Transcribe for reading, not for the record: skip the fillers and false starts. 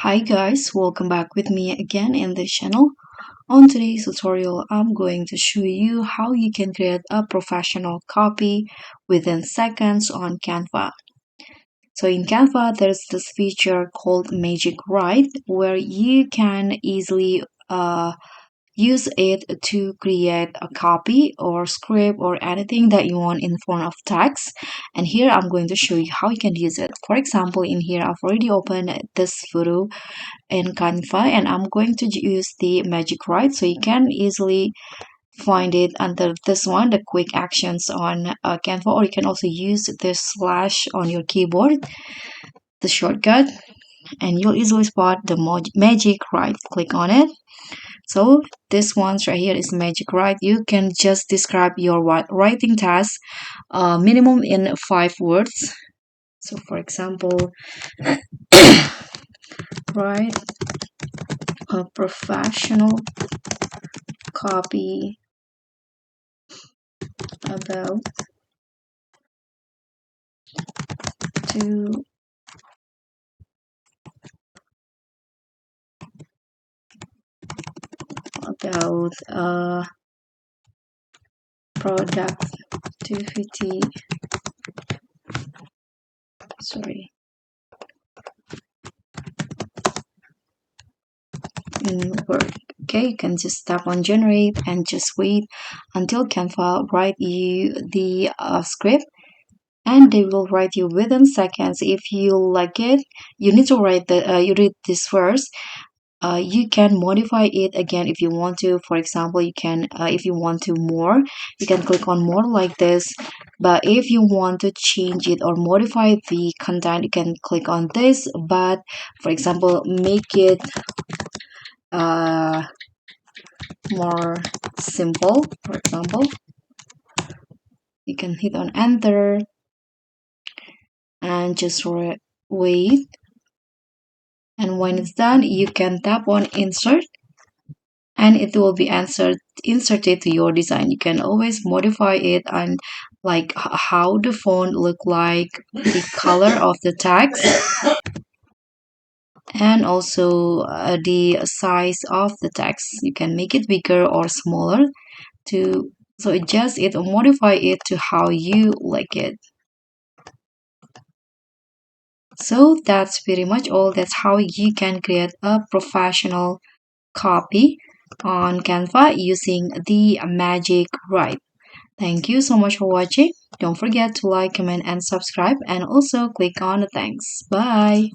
Hi guys, welcome back with me again in this channel. On today's tutorial, I'm going to show you how you can create a professional copy within seconds on Canva. So in Canva, there's this feature called Magic Write where you can easily use it to create a copy or script or anything that you want in form of text. And here I'm going to show you how you can use it. For example, in here I've already opened this photo in Canva and I'm going to use the magic write so you can easily find it under this one, the quick actions on Canva, or you can also use this slash on your keyboard, the shortcut, and you'll easily spot the magic write. Click on it. So this one's right here is magic write. You can just describe your writing task minimum in 5 words. So for example, write a professional copy about to about productivity, sorry, in Word. Okay, you can just tap on generate and just wait until Canva write you the script, and they will write you within seconds. If you like it, you need to write the you read this first. You can modify it again if you want to. For example, you can if you want to more, you can click on more like this. But if you want to change it or modify the content, you can click on this. But for example, make it uh, more simple. For example, you can hit on enter and just wait. And when it's done, you can tap on insert and it will be inserted to your design. You can always modify it and like how the font look like, the color of the text, and also the size of the text. You can make it bigger or smaller to so adjust it or modify it to how you like it. So that's pretty much all. That's how you can create a professional copy on Canva using the magic write. Thank you so much for watching. Don't forget to like, comment, and subscribe, and also click on the thanks. Bye.